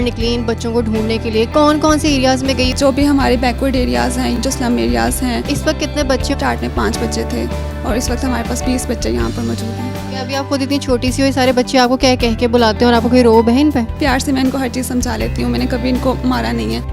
निकली इन बच्चों को ढूंढने के लिए? कौन कौन से एरियाज़ में गई? जो भी हमारे बैकवर्ड एरियाज़ हैं, जो स्लम एरियाज़ हैं, इस वक्त कितने बच्चे? स्टार्ट में 5 बच्चे थे और इस वक्त हमारे पास 20 बच्चे यहाँ पर मौजूद हैं। क्या अभी आप खुद इतनी छोटी सी हो, ये सारे बच्चे आपको क्या कह के बुलाते हैं और आपको कोई रोब है इन पे? प्यार से मैं इनको हर चीज़ समझा लेती हूँ, मैंने कभी इनको मारा नहीं है।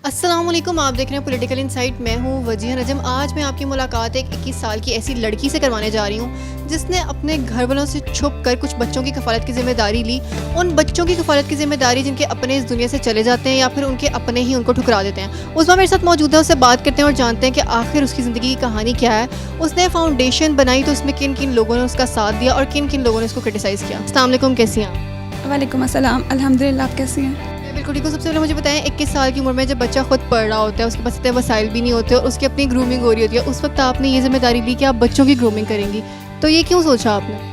अस्सलाम वालेकुम, आप देख रहे हैं पॉलिटिकल इनसाइट। मैं हूँ वजीह नजम। आज मैं आपकी मुलाकात एक 21 साल की ऐसी लड़की से करवाने जा रही हूँ जिसने अपने घर वालों से छुप कर कुछ बच्चों की कफ़ालत की ज़िम्मेदारी ली। उन बच्चों की कफ़ालत की ज़िम्मेदारी जिनके अपने इस दुनिया से चले जाते हैं या फिर उनके अपने ही उनको ठुकरा देते हैं। उस्मा मेरे साथ मौजूद है, उससे बात करते हैं और जानते हैं कि आखिर उसकी ज़िंदगी की कहानी क्या है। उसने फाउंडेशन बनाई तो उसमें किन किन लोगों ने उसका साथ दिया और किन किन लोगों ने उसको क्रिटिसाइज़ किया। अस्सलाम वालेकुम, कैसी हैं आप? वालेकुम अस्सलाम, अल्हम्दुलिल्लाह, आप कैसी हैं? बिल्कुल ठीक हूँ। सबसे पहले मुझे बताएं, 21 साल की उम्र में जब बच्चा खुद पढ़ रहा होता है, उसके पास इतने वसाइल भी नहीं होते और उसकी अपनी ग्रूमिंग हो रही होती है, उस वक्त आपने ये जिम्मेदारी ली कि आप बच्चों की ग्रूमिंग करेंगी, तो ये क्यों सोचा आपने?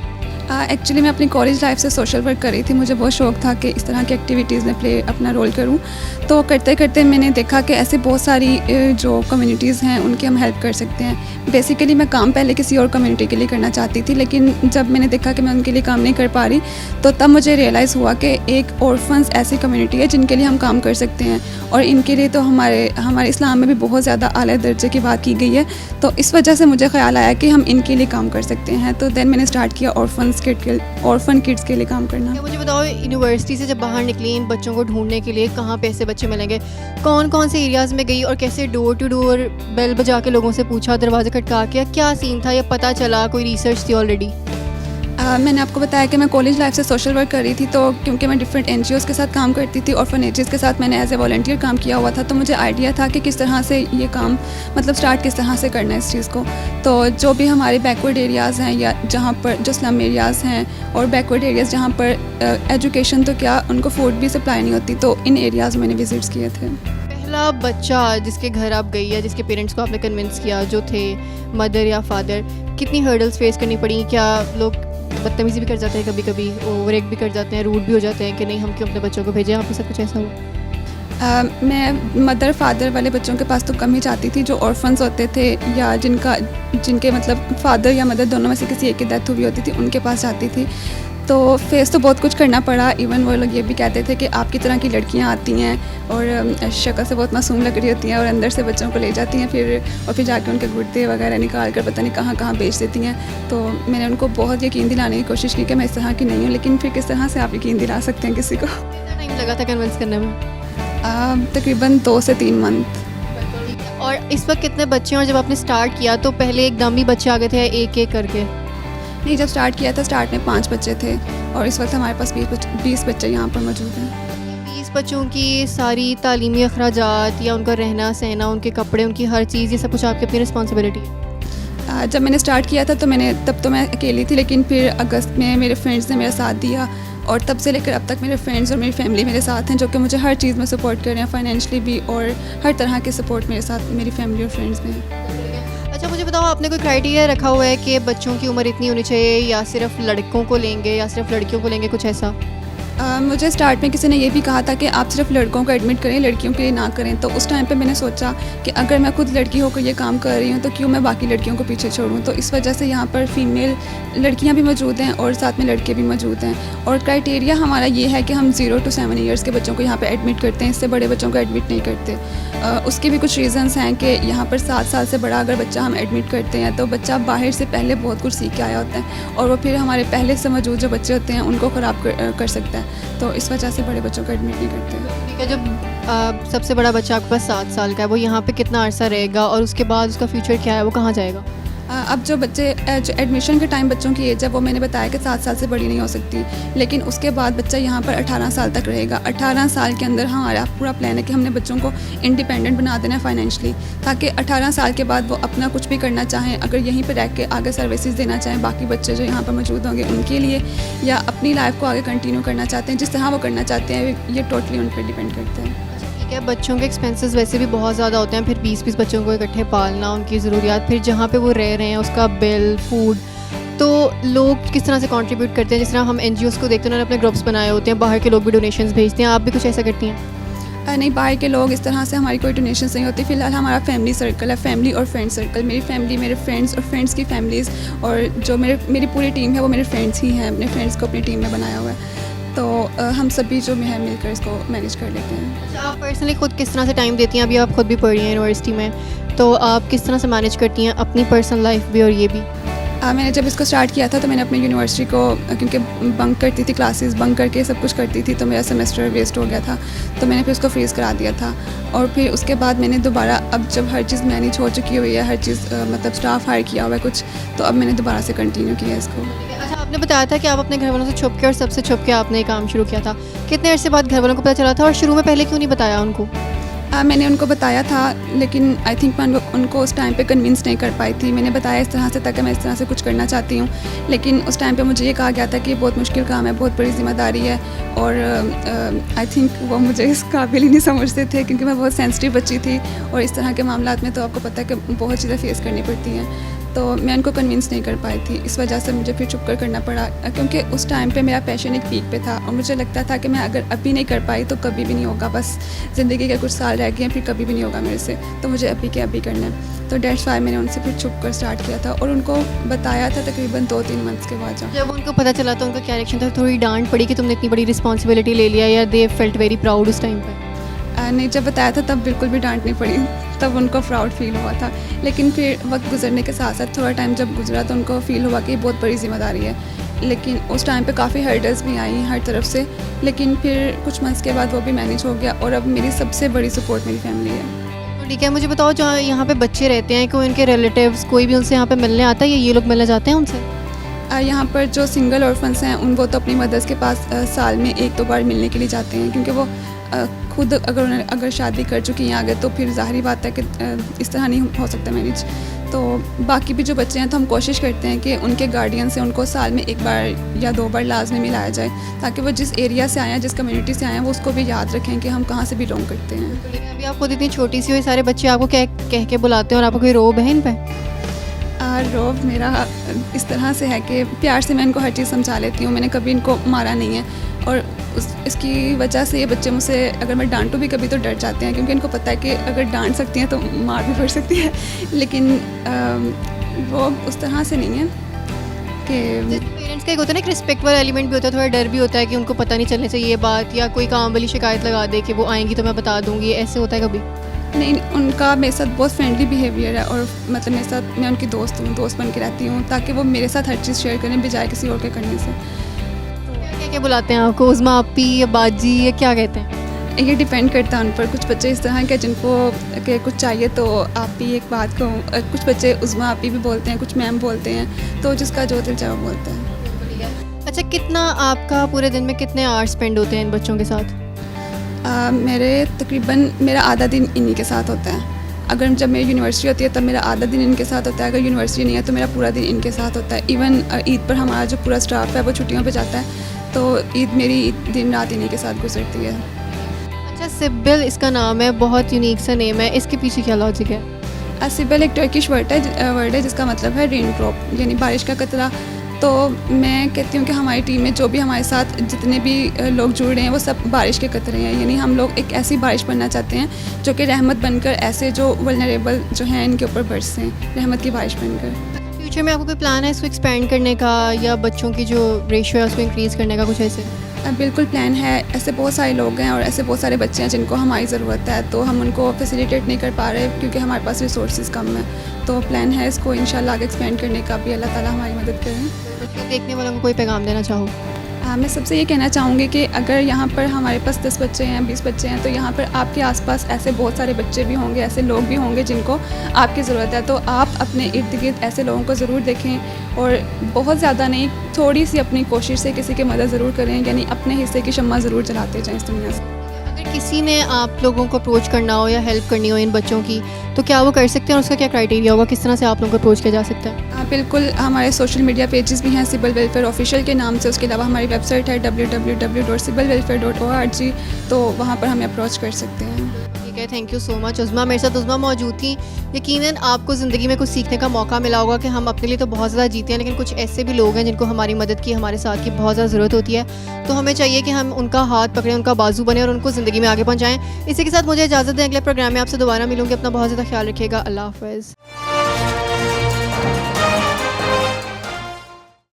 एक्चुअली मैं अपनी कॉलेज लाइफ से सोशल वर्क कर रही थी। मुझे बहुत शौक था कि इस तरह की एक्टिविटीज़ में अपना रोल करूं। तो करते करते मैंने देखा कि ऐसे बहुत सारी जो कम्युनिटीज़ हैं उनकी हम हेल्प कर सकते हैं। बेसिकली मैं काम पहले किसी और कम्युनिटी के लिए करना चाहती थी, लेकिन जब मैंने देखा कि मैं उनके लिए काम नहीं कर पा रही तो तब मुझे रियलाइज़ हुआ कि एक ऑर्फन्स ऐसी कम्युनिटी है जिनके लिए हम काम कर सकते हैं और इनके लिए तो हमारे इस्लाम में भी बहुत ज़्यादा आला दर्जे की बात की गई है। तो इस वजह से मुझे ख्याल आया कि हम इनके लिए काम कर सकते हैं। तो देन मैंने स्टार्ट किया ऑर्फन किड्स के लिए काम करना। मुझे बताओ, यूनिवर्सिटी से जब बाहर निकली इन बच्चों को ढूंढने के लिए, कहाँ पे ऐसे बच्चे मिलेंगे, कौन कौन से एरियाज़ में गई और कैसे डोर टू डोर बेल बजा के लोगों से पूछा, दरवाज़ा खटका के, क्या सीन था, या पता चला कोई रिसर्च थी ऑलरेडी? मैंने आपको बताया कि मैं कॉलेज लाइफ से सोशल वर्क कर रही थी, तो क्योंकि मैं डिफरेंट NGOs के साथ काम करती थी, ऑर्फनेजेस के साथ मैंने एज ए वॉलंटियर काम किया हुआ था, तो मुझे आइडिया था कि किस तरह से ये काम मतलब स्टार्ट किस तरह से करना है इस चीज़ को। तो जो भी हमारे बैकवर्ड एरियाज़ हैं या जहाँ पर जो स्लम एरियाज़ हैं और बैकवर्ड एरियाज़ जहाँ पर एजुकेशन तो क्या उनको फूड भी सप्लाई नहीं होती, तो इन एरियाज़ मैंने विज़िट्स किए थे। पहला बच्चा जिसके घर आप गई या जिसके पेरेंट्स को आपने कन्विंस किया, जो थे मदर या फादर, कितनी हर्डल्स फेस करनी पड़ी? क्या लोग बदतमीज़ी भी कर जाते हैं, कभी कभी ओवर एक्ट भी कर जाते हैं, रूड भी हो जाते हैं कि नहीं हम क्यों अपने बच्चों को भेजें? यहाँ पे सब कुछ ऐसा हुआ? मैं मदर फादर वाले बच्चों के पास तो कम ही जाती थी। जो ऑर्फन्स होते थे या जिनके मतलब फादर या मदर दोनों में से किसी एक की डेथ हुई होती थी, उनके पास जाती थी। तो फेस तो बहुत कुछ करना पड़ा। इवन वो लोग ये भी कहते थे कि आपकी तरह की लड़कियां आती हैं और शक्ल से बहुत मासूम लग रही होती हैं और अंदर से बच्चों को ले जाती हैं फिर जाके उनके गुर्दे वगैरह निकाल कर पता नहीं कहाँ कहाँ बेच देती हैं। तो मैंने उनको बहुत यकीन दिलाने की कोशिश की कि मैं इस तरह की नहीं हूँ, लेकिन फिर किस तरह से आप यकीन दिला सकते हैं किसी को? कितना टाइम लगा था कन्विंस करने में? तकरीबन 2 से 3 मंथ। और इस वक्त कितने बच्चे हैं? और जब आपने स्टार्ट किया तो पहले एकदम ही बच्चे आ गए थे, एक एक करके? नहीं, जब स्टार्ट किया था स्टार्ट में 5 बच्चे थे और इस वक्त हमारे पास 20 बच्चे यहाँ पर मौजूद हैं। 20 बच्चों की सारी तालीमी अखराजात या उनका रहना सहना, उनके कपड़े, उनकी हर चीज़, ये सब कुछ आपकी अपनी रिस्पॉन्सिबिलिटी है? जब मैंने स्टार्ट किया था तब तो मैं अकेली थी, लेकिन फिर अगस्त में मेरे फ्रेंड्स ने मेरा साथ दिया और तब से लेकर अब तक मेरे फ्रेंड्स और मेरी फैमिली मेरे साथ हैं, जो कि मुझे हर चीज़ में सपोर्ट कर रहे हैं, फाइनेंशियली भी, और हर तरह के सपोर्ट मेरे साथ मेरी फैमिली और फ्रेंड्स में है। अच्छा, मुझे बताओ, आपने कोई क्राइटेरिया रखा हुआ है कि बच्चों की उम्र इतनी होनी चाहिए या सिर्फ लड़कों को लेंगे या सिर्फ लड़कियों को लेंगे, कुछ ऐसा? मुझे स्टार्ट में किसी ने ये भी कहा था कि आप सिर्फ लड़कों को एडमिट करें, लड़कियों के लिए ना करें। तो उस टाइम पे मैंने सोचा कि अगर मैं खुद लड़की होकर ये काम कर रही हूँ तो क्यों मैं बाकी लड़कियों को पीछे छोड़ूं। तो इस वजह से यहाँ पर फीमेल लड़कियाँ भी मौजूद हैं और साथ में लड़के भी मौजूद हैं। और क्राइटेरिया हमारा ये है कि हम 0 to 7 ईयर्स के बच्चों को यहाँ पर एडमिट करते हैं, इससे बड़े बच्चों को एडमिट नहीं करते। उसके भी कुछ रीज़न्स हैं कि यहाँ पर 7 साल से बड़ा अगर बच्चा हम एडमिट करते हैं तो बच्चा बाहर से पहले बहुत कुछ सीख के आया होता है और वो फिर हमारे पहले से मौजूद जो बच्चे होते हैं उनको ख़राब कर सकता है। तो इस वजह से बड़े बच्चों को एडमिट नहीं करते। ठीक है, जब सबसे बड़ा बच्चा आपके पास 7 साल का है, वो यहाँ पे कितना अरसा रहेगा और उसके बाद उसका फ्यूचर क्या है, वो कहाँ जाएगा? अब जो एडमिशन के टाइम बच्चों की एज है वो मैंने बताया कि 7 साल से बड़ी नहीं हो सकती, लेकिन उसके बाद बच्चा यहाँ पर 18 साल तक रहेगा। 18 साल के अंदर हमारा पूरा प्लान है कि हमने बच्चों को इंडिपेंडेंट बना देना है फाइनेंशली, ताकि 18 साल के बाद वो अपना कुछ भी करना चाहें, अगर यहीं पर रह के आगे सर्विसेज देना चाहें बाकी बच्चे जो यहाँ पर मौजूद होंगे उनके लिए, या अपनी लाइफ को आगे कंटिन्यू करना चाहते हैं, जिस तरह वो करना चाहते हैं, ये टोटली उन पर डिपेंड करते हैं। ठीक है, बच्चों के एक्सपेंसेस वैसे भी बहुत ज़्यादा होते हैं, फिर 20-20 बच्चों को इकट्ठे पालना, उनकी ज़रूरियात, फिर जहाँ पे वो रह रहे हैं उसका बिल, फूड, तो लोग किस तरह से कंट्रीब्यूट करते हैं? जिस तरह हम NGOs को देखते हैं, उन्होंने अपने ग्रुप्स बनाए होते हैं, बाहर के लोग भी डोनेशंस भेजते हैं, आप भी कुछ ऐसा करती हैं? नहीं, बाहर के लोग इस तरह से हमारी कोई डोनेशन नहीं होती। फ़िलहाल हमारा फैमिली सर्कल है, फैमिली और फ्रेंड सर्कल। मेरी फैमिली, मेरे फ्रेंड्स और फ्रेंड्स की फैमिलीज़, और जो मेरी पूरी टीम है वो मेरे फ्रेंड्स ही हैं। अपने फ्रेंड्स को अपनी टीम में बनाया हुआ है, तो हम सभी जो है मिलकर इसको मैनेज कर लेते हैं। अच्छा, आप पर्सनली खुद किस तरह से टाइम देती हैं? अभी आप खुद भी पढ़ रही हैं यूनिवर्सिटी में, तो आप किस तरह से मैनेज करती हैं अपनी पर्सनल लाइफ भी और ये भी? मैंने जब इसको स्टार्ट किया था तो मैंने अपनी यूनिवर्सिटी को, क्योंकि बंक करती थी क्लासेस, बंक करके सब कुछ करती थी, तो मेरा सेमेस्टर वेस्ट हो गया था, तो मैंने फिर उसको फ्रीज़ करा दिया था। और फिर उसके बाद मैंने दोबारा, अब जब हर चीज़ मैनेज हो चुकी हुई है, हर चीज़ मतलब स्टाफ हायर किया हुआ है कुछ, तो अब मैंने दोबारा से कंटिन्यू किया इसको। अच्छा, आपने बताया था कि आप अपने घर वालों से छुप के और सबसे छुप के आपने ये काम शुरू किया था। कितने अर्से बाद घर वालों को पता चला था और शुरू में पहले क्यों नहीं बताया उनको? मैंने उनको बताया था, लेकिन आई थिंक मैं उनको उस टाइम पे कन्विंस नहीं कर पाई थी। मैंने बताया इस तरह से था कि मैं इस तरह से कुछ करना चाहती हूँ, लेकिन उस टाइम पे मुझे ये कहा गया था कि ये बहुत मुश्किल काम है, बहुत बड़ी ज़िम्मेदारी है, और आई थिंक वो मुझे इस काबिल ही नहीं समझते थे, क्योंकि मैं बहुत सेंसिटिव बच्ची थी, और इस तरह के मामलात में तो आपको पता है कि बहुत चीज़ें फेस करनी पड़ती हैं। तो मैं उनको कन्विंस नहीं कर पाई थी, इस वजह से मुझे फिर चुप कर करना पड़ा, क्योंकि उस टाइम पे मेरा पैशन एक पीक पे था, और मुझे लगता था कि मैं अगर अभी नहीं कर पाई तो कभी भी नहीं होगा। बस ज़िंदगी के कुछ साल रह गए हैं, फिर कभी भी नहीं होगा मेरे से, तो मुझे अभी के अभी करना है। तो डेट्स वाई मैंने उनसे फिर छुप कर स्टार्ट किया था, और उनको बताया था तकरीबन 2-3 मंथ्स के बाद। जब उनको पता चला तो उनका क्या रिएक्शन था? थोड़ी डांट पड़ी कि तुमने इतनी बड़ी रिस्पॉन्सिबिलिटी ले लिया, या दे फेल्ट वेरी प्राउड उस टाइम पर? नहीं, जब बताया था तब बिल्कुल भी डांट नहीं पड़ी, तब उनको प्राउड फील हुआ था। लेकिन फिर वक्त गुजरने के साथ साथ थोड़ा टाइम जब गुजरा तो उनको फील हुआ कि बहुत बड़ी ज़िम्मेदारी है। लेकिन उस टाइम पे काफ़ी हर्डल्स भी आई हर तरफ से, लेकिन फिर कुछ मंथ्स के बाद वो भी मैनेज हो गया, और अब मेरी सबसे बड़ी सपोर्ट मेरी फैमिली है। तो ठीक है, मुझे बताओ, जो यहाँ पे बच्चे रहते हैं, कोई उनके रिलेटिव्स कोई भी उनसे यहाँ पे मिलने आता है, या ये लोग मिलने जाते हैं उनसे? यहाँ पर जो सिंगल ऑर्फन्स हैं वो तो अपनी मदर्स के पास साल में 1-2 बार मिलने के लिए जाते हैं, क्योंकि वो खुद अगर शादी कर चुकी हैं आगे, तो फिर ज़ाहिरी बात है कि इस तरह नहीं हो सकता मैनेज। तो बाकी भी जो बच्चे हैं तो हम कोशिश करते हैं कि उनके गार्डियन से उनको साल में 1 बार या 2 बार लाजमी मिलाया जाए, ताकि वो जिस एरिया से आए हैं, जिस कम्युनिटी से आए हैं, वो उसको भी याद रखें कि हम कहाँ से बिलोंग करते हैं। अभी आप खुद इतनी छोटी सी हो, ये सारे बच्चे आपको कह के बुलाते हैं, और आपको कोई रोब है इन पर? रोब मेरा इस तरह से है कि प्यार से मैं इनको हर चीज़ समझा लेती हूँ। मैंने कभी इनको मारा नहीं है, और इसकी वजह से ये बच्चे मुझसे, अगर मैं डांटूँ भी कभी, तो डर जाते हैं, क्योंकि इनको पता है कि अगर डांट सकती हैं तो मार भी पड़ सकती है। लेकिन वो उस तरह से नहीं है कि पेरेंट्स का एक होता है ना, एक रिस्पेक्ट वाला एलिमेंट भी होता है, थोड़ा डर भी होता है कि उनको पता नहीं चलने चाहिए ये बात, या कोई काम वाली शिकायत लगा दे कि वो आएंगी तो मैं बता दूँगी, ऐसे होता है कभी? नहीं, उनका मेरे साथ बहुत फ्रेंडली बिहेवियर है, और मतलब मेरे साथ, मैं उनकी दोस्त बन के रहती हूँ, ताकि वो मेरे साथ हर चीज़ शेयर करें बजाय किसी और के करने से। क्या क्या बुलाते हैं आपको? उज़्मा आपी या बाजी, या क्या कहते हैं? ये डिपेंड करता है उन पर। कुछ बच्चे इस तरह के जिनको कि कुछ चाहिए तो आप ही एक बात कहूँ, कुछ बच्चे उज़्मा आपी भी बोलते हैं, कुछ मैम बोलते हैं, तो जिसका जो दिल चाहे वो बोलता है। अच्छा, कितना आपका पूरे दिन में कितने आवर्स स्पेंड होते हैं इन बच्चों के साथ? मेरा आधा दिन इन्हीं के साथ होता है। अगर जब मेरी यूनिवर्सिटी होती है तब मेरा आधा दिन इनके साथ होता है, अगर यूनिवर्सिटी नहीं है तो मेरा पूरा दिन इनके साथ होता है। इवन ईद पर हमारा जो पूरा स्टाफ है वो छुट्टियों पे जाता है, तो ईद मेरी दिन रात इन्हीं के साथ गुजरती है। अच्छा, सिबिल इसका नाम है, बहुत यूनिक सा नेम है, इसके पीछे क्या लॉजिक है? सिबिल एक टर्किश वर्ड है जिसका मतलब है रेन ड्रॉप, यानी बारिश का कतरा। तो मैं कहती हूँ कि हमारी टीम में जो भी हमारे साथ जितने भी लोग जुड़ रहे हैं वो सब बारिश के कतरे हैं, यानी हम लोग एक ऐसी बारिश बनना चाहते हैं जो कि रहमत बनकर ऐसे जो वल्नरेबल जो हैं इनके ऊपर बरसें, रहमत की बारिश बनकर। फ्यूचर में आपको कोई प्लान है इसको एक्सपेंड करने का, या बच्चों की जो रेशियो है उसको इंक्रीज़ करने का, कुछ ऐसे? बिल्कुल प्लान है। ऐसे बहुत सारे लोग हैं और ऐसे बहुत सारे बच्चे हैं जिनको हमारी ज़रूरत है, तो हम उनको फैसिलिटेट नहीं कर पा रहे क्योंकि हमारे पास रिसोर्सेज कम है। तो प्लान है इसको इंशाल्लाह आगे एक्सपेंड करने का भी, अल्लाह ताला हमारी मदद करें। देखने वालों को कोई पैगाम देना चाहो? मैं सबसे ये कहना चाहूँगी कि अगर यहाँ पर हमारे पास 10 बच्चे हैं, 20 बच्चे हैं, तो यहाँ पर आपके आसपास ऐसे बहुत सारे बच्चे भी होंगे, ऐसे लोग भी होंगे जिनको आपकी ज़रूरत है। तो आप अपने इर्द गिर्द ऐसे लोगों को ज़रूर देखें, और बहुत ज़्यादा नहीं, थोड़ी सी अपनी कोशिश से किसी की मदद ज़रूर करें, यानी अपने हिस्से की शम्मा ज़रूर जलाते जाएँ इस दुनिया से। अगर किसी ने आप लोगों को अप्रोच करना हो या हेल्प करनी हो इन बच्चों की, तो क्या वो कर सकते हैं, और उसका क्या क्राइटेरिया होगा, किस तरह से आप लोगों को अप्रोच किया जा सकता है? बिल्कुल, हमारे सोशल मीडिया पेजेस भी हैं सिबिल वेलफेयर ऑफिशियल के नाम से। उसके अलावा हमारी वेबसाइट है www.sibilwelfare.org, तो वहाँ पर हमें अप्रोच कर सकते हैं। ठीक है, थैंक यू सो मच उज़मा। मेरे साथ उज़मा मौजूद थी। यकीनन आपको ज़िंदगी में कुछ सीखने का मौका मिला होगा कि हम अपने लिए तो बहुत ज़्यादा जीते हैं, लेकिन कुछ ऐसे भी लोग हैं जिनको हमारी मदद की, हमारे साथ की बहुत ज़्यादा ज़रूरत होती है। तो हमें चाहिए कि हम उनका हाथ पकड़ें, उनका बाजू बने और उनको ज़िंदगी में आगे पहुँचाएँ। इसी के साथ मुझे इजाज़त दें, अगले प्रोग्राम में आपसे दोबारा मिलूँगी। अपना बहुत ज़्यादा ख्याल रखिएगा। अल्लाह हाफ़िज़।